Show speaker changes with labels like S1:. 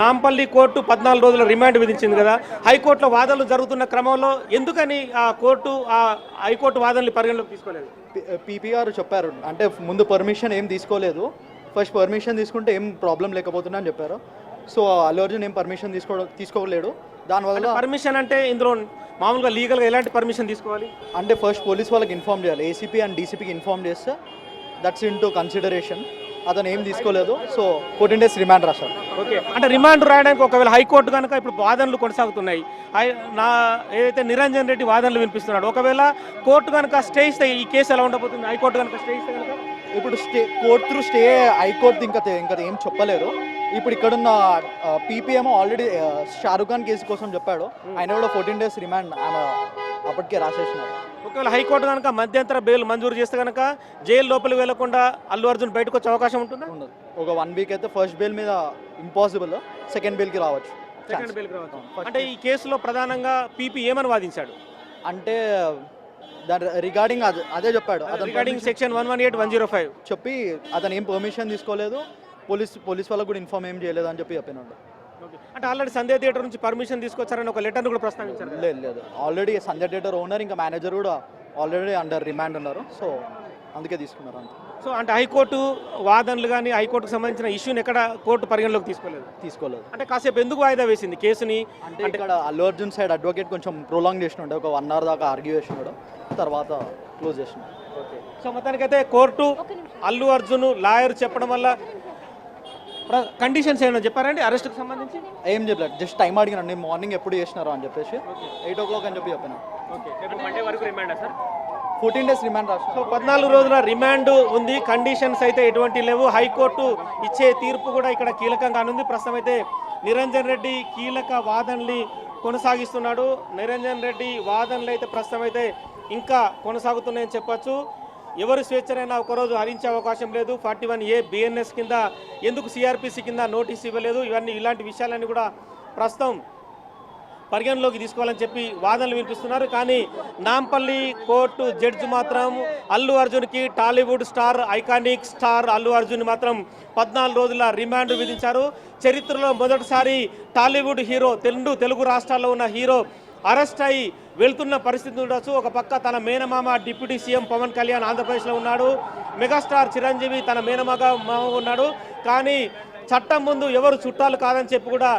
S1: Nampally court 14 రోజుల remand విధించింది కదా. హైకోర్టులో వాదనలు జరుగుతున్న క్రమంలో ఎందుకని ఆ కోర్టు హైకోర్టు వాదనలు పరిగణలోకి తీసుకోలేదు?
S2: పీపీఆర్ చెప్పారు, అంటే ముందు పర్మిషన్ ఏం తీసుకోలేదు, ఫస్ట్ పర్మిషన్ తీసుకుంటే ఏం ప్రాబ్లం లేకపోతున్నా అని చెప్పారు. సో అల్లు అర్జున్ ఏం పర్మిషన్ తీసుకోలేడు. దానివల్ల
S1: పర్మిషన్ అంటే ఇందులో మామూలుగా లీగల్గా ఎలాంటి పర్మిషన్ తీసుకోవాలి
S2: అంటే ఫస్ట్ పోలీస్ వాళ్ళకి ఇన్ఫార్మ్ చేయాలి, ఏసీపీ అండ్ డీసీపీకి ఇన్ఫార్మ్ చేస్తే దట్స్ ఇన్ టు కన్సిడరేషన్. అతను ఏం తీసుకోలేదు, సో 14 days రిమాండ్ రాశారు.
S1: ఓకే, అంటే రిమాండ్ రాయడానికి ఒకవేళ హైకోర్టు కనుక ఇప్పుడు వాదనలు కొనసాగుతున్నాయి, ఏదైతే నిరంజన్ రెడ్డి వాదనలు వినిపిస్తున్నాడు, ఒకవేళ కోర్టు కనుక స్టే ఇస్తే ఈ కేసు ఎలా ఉండబోతుంది? హైకోర్టు కనుక స్టే ఇస్తే కనుక
S2: ఇప్పుడు కోర్టు త్రూ స్టే హైకోర్టు ఇంకా ఏం చెప్పలేరు. ఇప్పుడు ఇక్కడున్న ppm already Shahrukh Khan case కోసం చెప్పాడు, ఆయన కూడా 14 days రిమాండ్ ఆమె అప్పటికే రాసేసినారు.
S1: ఒకవేళ హైకోర్టు కనుక మధ్యంతర బెయిల్ మంజూరు చేస్తే కనుక జైలు లోపలికి వెళ్లకుండా అల్లు అర్జున్ బయటకు వచ్చే అవకాశం ఉంటుందా?
S2: ఉండదు. ఒక 1 week అయితే ఫస్ట్ బెయిల్ మీద ఇంపాసిబుల్, సెకండ్ బెయిల్కి రావచ్చు.
S1: సెకండ్ బెయిల్కి రావచ్చు. అంటే ఈ కేసులో ప్రధానంగా పీపీ ఏమని వాదించాడు
S2: అంటే దాని రిగార్డింగ్ అదే చెప్పాడు,
S1: రిగార్డింగ్ సెక్షన్ 118, 105
S2: చెప్పి అతను ఏం పర్మిషన్ తీసుకోలేదు, పోలీస్ వాళ్ళకు కూడా ఇన్ఫార్మ్ ఏం చేయలేదు అని చెప్పి చెప్పినాడు.
S1: అంటే ఆల్రెడీ సంధ్య థియేటర్ నుంచి పర్మిషన్ తీసుకొచ్చారని ఒక లెటర్ కూడా ప్రస్తావించారు.
S2: లేదు, ఆల్రెడీ సంధ్య థియేటర్ ఓనర్ ఇంకా మేనేజర్ కూడా ఆల్రెడీ అండర్ రిమాండ్ ఉన్నారు, సో అందుకే తీసుకున్నారు అంతే.
S1: సో అంటే హైకోర్టు వాదనలు కానీ హైకోర్టుకు సంబంధించిన ఇష్యూని ఎక్కడ కోర్టు పరిగణలోకి తీసుకోలేదు. అంటే కాసేపు ఎందుకు వాయిదా వేసింది కేసుని?
S2: అంటే ఇక్కడ అల్లు అర్జున్ సైడ్ అడ్వకేట్ కొంచెం ప్రొలాంగ్ చేసినాడు, ఒక 1 hour దాకా ఆర్గ్యూ చేసినాడు, తర్వాత క్లోజ్ చేసినాడు.
S1: సో మొత్తానికైతే కోర్టు అల్లు అర్జున్ లాయర్ చెప్పడం వల్ల కండిషన్స్ ఏమైనా చెప్పారండి అరెస్ట్కి సంబంధించి?
S2: ఏం చెప్పలేదు, జస్ట్ టైం అడిగినండి, మార్నింగ్ ఎప్పుడు చేసినారు అని చెప్పేసి 8 o'clock అని చెప్పి చెప్పాను. 14 days రిమాండ్ రాశారు.
S1: సో 14 రోజుల రిమాండ్ ఉంది, కండిషన్స్ అయితే ఎటువంటి లేవు. హైకోర్టు ఇచ్చే తీర్పు కూడా ఇక్కడ కీలకంగా ఉంది. ప్రస్తుతం అయితే నిరంజన్ రెడ్డి కీలక వాదనలు కొనసాగిస్తున్నాడు. నిరంజన్ రెడ్డి వాదనలు అయితే ప్రస్తుతం అయితే ఇంకా కొనసాగుతున్నాయని చెప్పచ్చు. ఎవరు స్వేచ్ఛనైనా ఒకరోజు హరించే అవకాశం లేదు. 41A BNS కింద ఎందుకు సిఆర్పిసి కింద నోటీస్ ఇవ్వలేదు, ఇలాంటి విషయాలన్నీ కూడా ప్రస్తుతం పరిగణలోకి తీసుకోవాలని చెప్పి వాదనలు వినిపిస్తున్నారు. కానీ నాంపల్లి కోర్టు జడ్జి మాత్రం అల్లు అర్జున్కి, Tollywood star, iconic star Allu Arjun మాత్రం 14 రోజుల రిమాండ్ విధించారు. చరిత్రలో మొదటిసారి టాలీవుడ్ హీరో, తెలుగు రాష్ట్రాల్లో ఉన్న హీరో అరెస్ట్ అయి వెళ్తున్న పరిస్థితి ఉండొచ్చు. ఒక పక్క తన మేనమామ డిప్యూటీ సీఎం పవన్ కళ్యాణ్ ఆంధ్రప్రదేశ్లో ఉన్నాడు, మెగాస్టార్ చిరంజీవి తన మేనమామ ఉన్నాడు. కానీ చట్టం ముందు ఎవరు చుట్టాలు కాదని చెప్పి కూడా